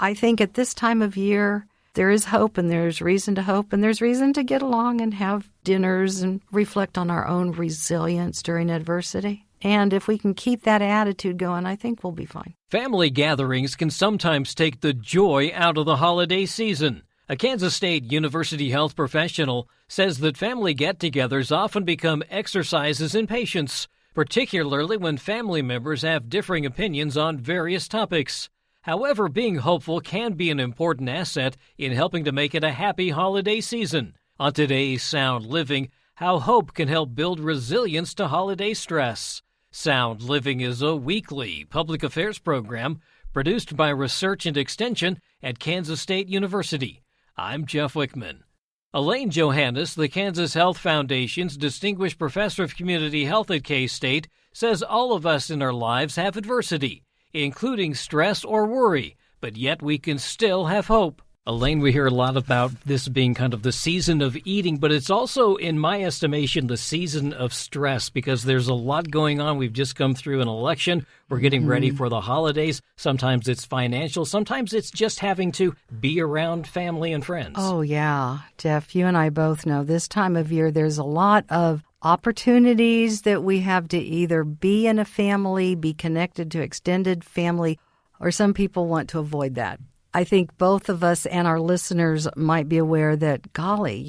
I think at this time of year, there is hope and there's reason to hope and there's reason to get along and have dinners and reflect on our own resilience during adversity. And if we can keep that attitude going, I think we'll be fine. Family gatherings can sometimes take the joy out of the holiday season. A Kansas State University health professional says that family get-togethers often become exercises in patience, particularly when family members have differing opinions on various topics. However, being hopeful can be an important asset in helping to make it a happy holiday season. On today's Sound Living, how hope can help build resilience to holiday stress. Sound Living is a weekly public affairs program produced by Research and Extension at Kansas State University. I'm Jeff Wichman. Elaine Johannes, the Kansas Health Foundation's Distinguished Professor of Community Health at K-State, says all of us in our lives have adversity, including stress or worry, but yet we can still have hope. Elaine, we hear a lot about this being kind of the season of eating, but it's also, in my estimation, the season of stress because there's a lot going on. We've just come through an election. We're getting ready for the holidays. Sometimes it's financial. Sometimes it's just having to be around family and friends. Oh, yeah. Jeff, you and I both know this time of year there's a lot of opportunities that we have to either be in a family, be connected to extended family, or some people want to avoid that. I think both of us and our listeners might be aware that, golly,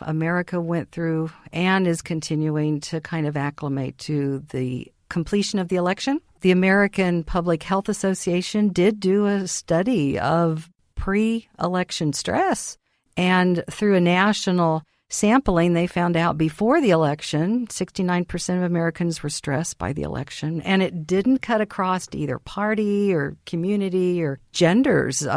America went through and is continuing to kind of acclimate to the completion of the election. The American Public Health Association did do a study of pre-election stress, and through a national sampling, they found out before the election, 69% of Americans were stressed by the election, and it didn't cut across to either party or community or genders,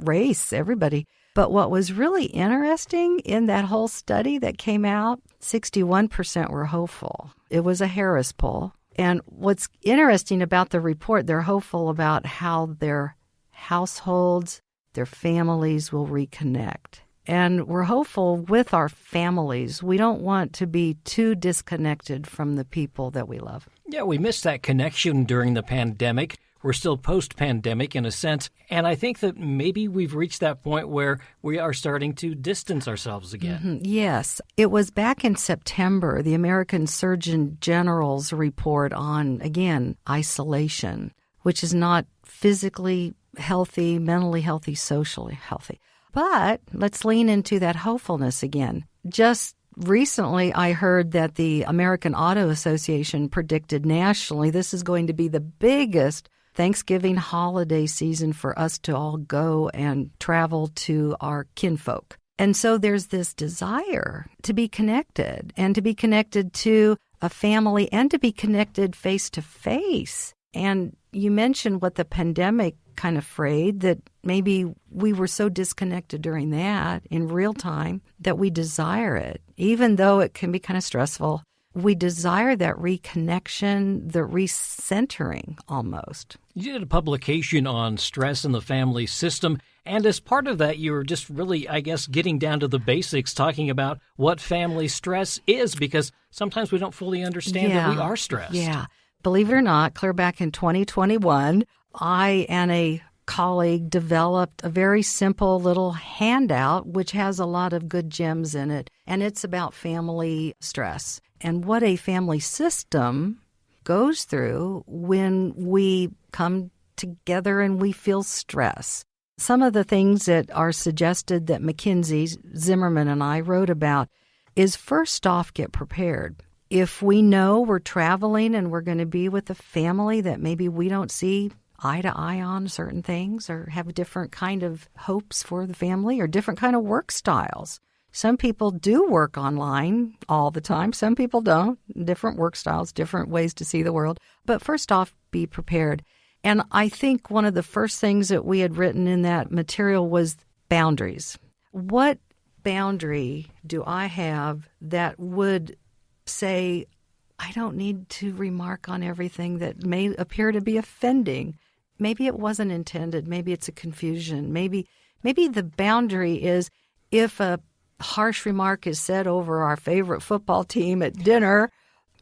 race, everybody. But what was really interesting in that whole study that came out, 61% were hopeful. It was a Harris poll. And what's interesting about the report, they're hopeful about how their households, their families will reconnect. And we're hopeful with our families. We don't want to be too disconnected from the people that we love. Yeah, we missed that connection during the pandemic. We're still post-pandemic in a sense. And I think that maybe we've reached that point where we are starting to distance ourselves again. Mm-hmm. Yes. It was back in September, the American Surgeon General's report on, again, isolation, which is not physically healthy, mentally healthy, socially healthy. But let's lean into that hopefulness again. Just recently, I heard that the American Auto Association predicted nationally this is going to be the biggest Thanksgiving holiday season for us to all go and travel to our kinfolk. And so there's this desire to be connected and to be connected to a family and to be connected face to face. And you mentioned what the pandemic kind of frayed, that maybe we were so disconnected during that in real time that we desire it. Even though it can be kind of stressful, we desire that reconnection, the recentering almost. You did a publication on stress in the family system, and as part of that, you were just really, I guess, getting down to the basics, talking about what family stress is, because sometimes we don't fully understand that we are stressed. Yeah. Believe it or not, clear back in 2021, I and a colleague developed a very simple little handout which has a lot of good gems in it, and it's about family stress and what a family system goes through when we come together and we feel stress. Some of the things that are suggested that McKinsey, Zimmerman, and I wrote about is first off, get prepared. If we know we're traveling and we're going to be with a family that maybe we don't see eye to eye on certain things or have a different kind of hopes for the family or different kind of work styles. Some people do work online all the time. Some people don't. Different work styles, different ways to see the world. But first off, be prepared. And I think one of the first things that we had written in that material was boundaries. What boundary do I have that would say, I don't need to remark on everything that may appear to be offending? Maybe it wasn't intended. Maybe it's a confusion. Maybe the boundary is if a harsh remark is said over our favorite football team at dinner,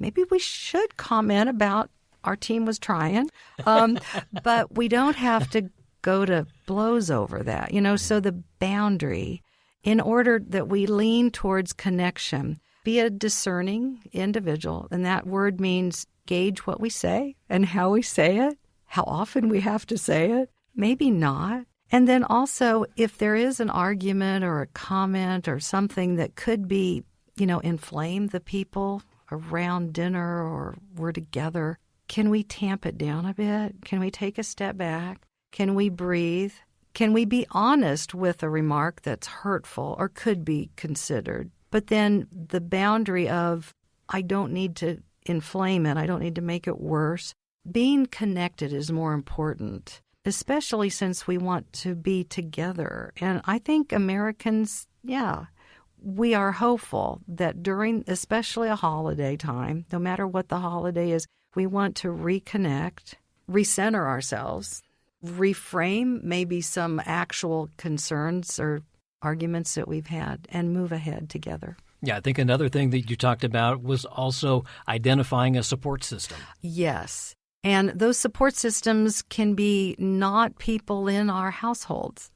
maybe we should comment about our team was trying. But we don't have to go to blows over that, so the boundary, in order that we lean towards connection, be a discerning individual. And that word means gauge what we say and how we say it, how often we have to say it, maybe not. And then also, if there is an argument or a comment or something that could be, inflame the people around dinner or we're together, can we tamp it down a bit? Can we take a step back? Can we breathe? Can we be honest with a remark that's hurtful or could be considered? But then the boundary of, I don't need to inflame it, I don't need to make it worse. Being connected is more important, especially since we want to be together. And I think Americans, we are hopeful that during, especially a holiday time, no matter what the holiday is, we want to reconnect, recenter ourselves, reframe maybe some actual concerns or arguments that we've had, and move ahead together. Yeah, I think another thing that you talked about was also identifying a support system. Yes. And those support systems can be not people in our households.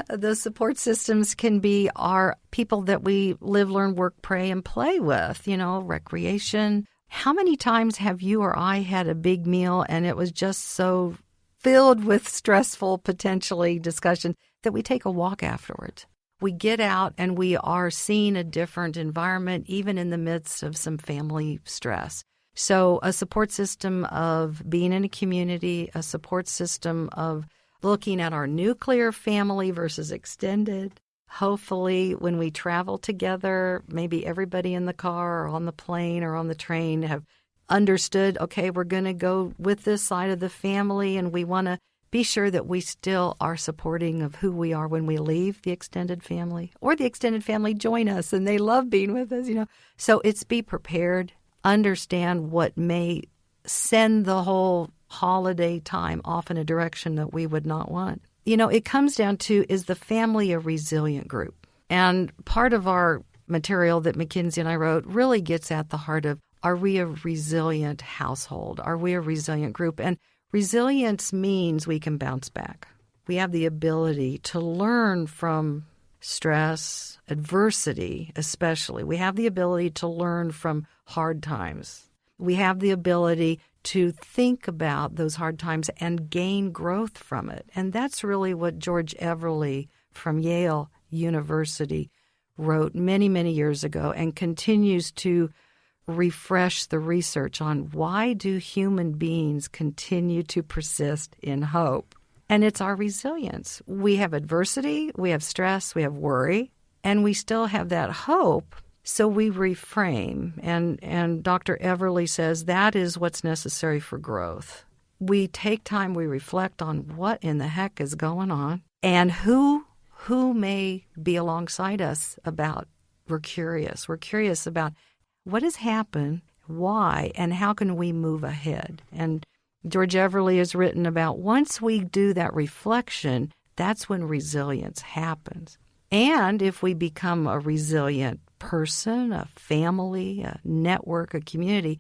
Those support systems can be our people that we live, learn, work, pray, and play with, recreation. How many times have you or I had a big meal and it was just so filled with stressful, potentially, discussion that we take a walk afterwards? We get out and we are seeing a different environment, even in the midst of some family stress. So a support system of being in a community, a support system of looking at our nuclear family versus extended. Hopefully, when we travel together, maybe everybody in the car or on the plane or on the train have understood, okay, we're going to go with this side of the family, and we want to be sure that we still are supporting of who we are when we leave the extended family, or the extended family join us and they love being with us, So it's be prepared, understand what may send the whole holiday time off in a direction that we would not want. It comes down to, is the family a resilient group? And part of our material that McKinsey and I wrote really gets at the heart of, are we a resilient household? Are we a resilient group? And resilience means we can bounce back. We have the ability to learn from stress, adversity especially. We have the ability to learn from hard times. We have the ability to think about those hard times and gain growth from it. And that's really what George Everly from Yale University wrote many, many years ago, and continues to refresh the research on why do human beings continue to persist in hope. And it's our resilience. We have adversity, we have stress, we have worry, and we still have that hope. So we reframe, and Dr. Everly says that is what's necessary for growth. We take time, we reflect on what in the heck is going on, and who may be alongside us about. We're curious. We're curious about what has happened, why, and how can we move ahead. And George Everly has written about once we do that reflection, that's when resilience happens. And if we become a resilient person, a family, a network, a community,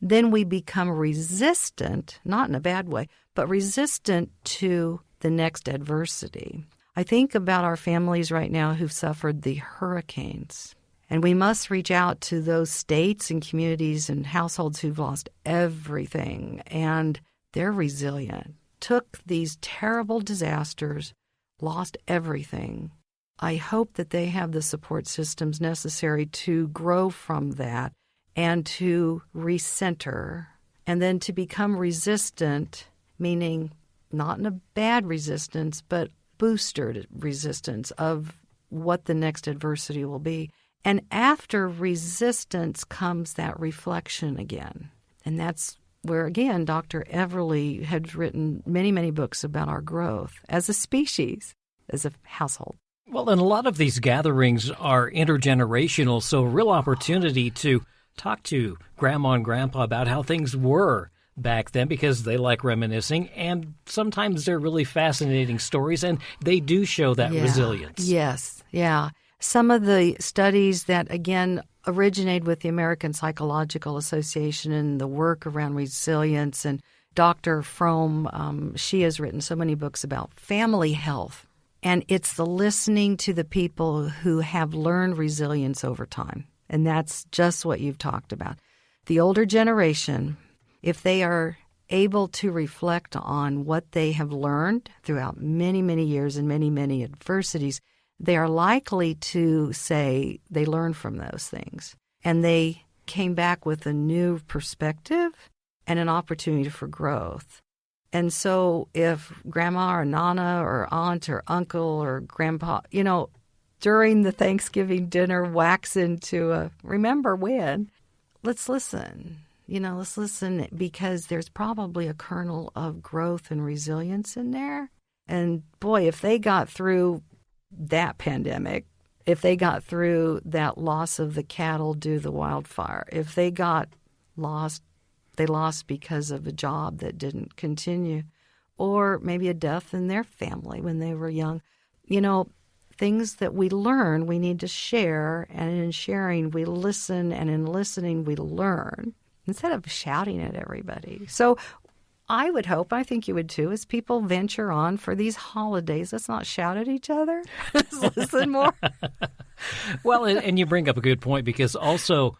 then we become resistant, not in a bad way, but resistant to the next adversity. I think about our families right now who've suffered the hurricanes. And we must reach out to those states and communities and households who've lost everything. And they're resilient, took these terrible disasters, lost everything. I hope that they have the support systems necessary to grow from that and to recenter, and then to become resistant, meaning not in a bad resistance, but boosted resistance of what the next adversity will be. And after resistance comes that reflection again. And that's where, again, Dr. Everly had written many, many books about our growth as a species, as a household. Well, and a lot of these gatherings are intergenerational, so a real opportunity to talk to Grandma and Grandpa about how things were back then, because they like reminiscing, and sometimes they're really fascinating stories, and they do show that resilience. Yes, yeah. Some of the studies that, again, originated with the American Psychological Association and the work around resilience and Dr. Fromm, she has written so many books about family health. And it's the listening to the people who have learned resilience over time. And that's just what you've talked about. The older generation, if they are able to reflect on what they have learned throughout many, many years and many, many adversities, they are likely to say they learned from those things. And they came back with a new perspective and an opportunity for growth. And so if grandma or nana or aunt or uncle or grandpa, during the Thanksgiving dinner wax into a remember when, let's listen. Let's listen because there's probably a kernel of growth and resilience in there. And boy, if they got through that pandemic, if they got through that loss of the cattle due to the wildfire, if they got lost, they lost because of a job that didn't continue, or maybe a death in their family when they were young. Things that we learn, we need to share, and in sharing, we listen, and in listening, we learn, instead of shouting at everybody. So I would hope, I think you would too, as people venture on for these holidays, let's not shout at each other. Let's listen more. Well, and you bring up a good point, because also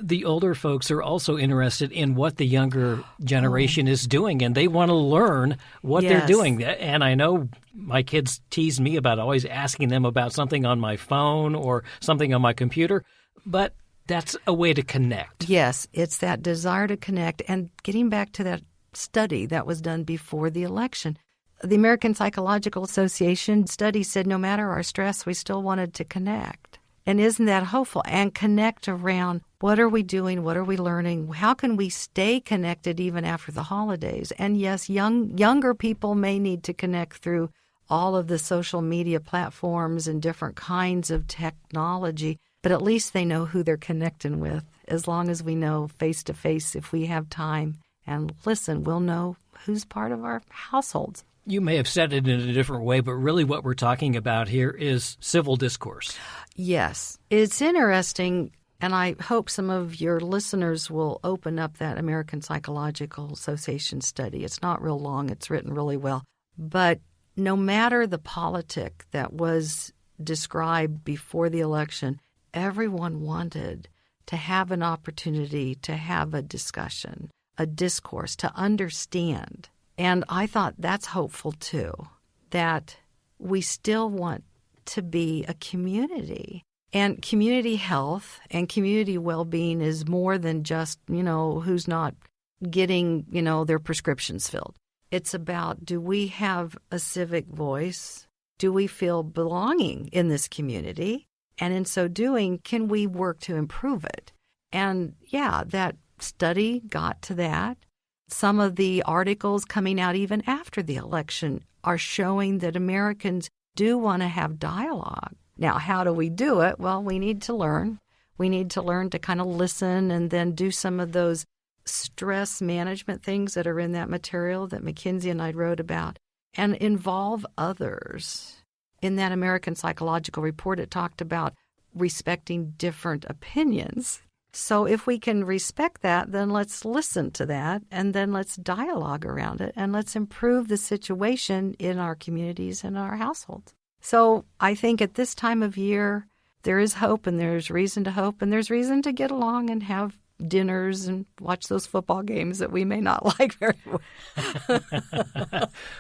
the older folks are also interested in what the younger generation is doing, and they want to learn what they're doing. And I know my kids tease me about always asking them about something on my phone or something on my computer, but that's a way to connect. Yes, it's that desire to connect. And getting back to that study that was done before the election, the American Psychological Association study said no matter our stress, we still wanted to connect. And isn't that hopeful? And connect around what are we doing? What are we learning? How can we stay connected even after the holidays? And yes, younger people may need to connect through all of the social media platforms and different kinds of technology, but at least they know who they're connecting with. As long as we know face to face, if we have time and listen, we'll know who's part of our households. You may have said it in a different way, but really what we're talking about here is civil discourse. Yes. It's interesting, and I hope some of your listeners will open up that American Psychological Association study. It's not real long. It's written really well. But no matter the politic that was described before the election, everyone wanted to have an opportunity to have a discussion, a discourse, to understand. And I thought that's hopeful, too, that we still want to be a community. And community health and community well-being is more than just, who's not getting, their prescriptions filled. It's about, do we have a civic voice? Do we feel belonging in this community? And in so doing, can we work to improve it? And, that study got to that. Some of the articles coming out even after the election are showing that Americans do want to have dialogue. Now, how do we do it? Well, we need to learn. We need to learn to kind of listen and then do some of those stress management things that are in that material that McKinsey and I wrote about, and involve others. In that American Psychological Report, it talked about respecting different opinions. So if we can respect that, then let's listen to that, and then let's dialogue around it, and let's improve the situation in our communities and our households. So I think at this time of year, there is hope, and there's reason to hope, and there's reason to get along and have dinners and watch those football games that we may not like very well.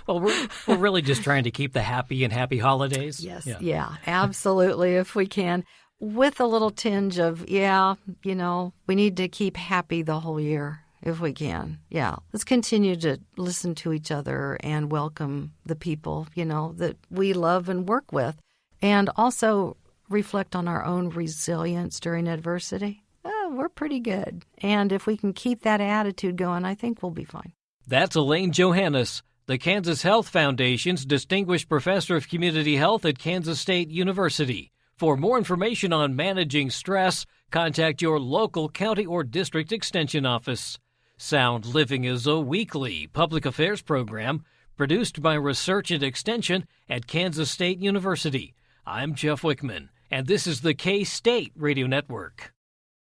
Well, we're really just trying to keep the happy holidays. Yes, yeah, absolutely, if we can. With a little tinge of, we need to keep happy the whole year if we can. Yeah, let's continue to listen to each other and welcome the people, that we love and work with. And also reflect on our own resilience during adversity. We're pretty good. And if we can keep that attitude going, I think we'll be fine. That's Elaine Johannes, the Kansas Health Foundation's Distinguished Professor of Community Health at Kansas State University. For more information on managing stress, contact your local county or district extension office. Sound Living is a weekly public affairs program produced by Research and Extension at Kansas State University. I'm Jeff Wichman, and this is the K-State Radio Network.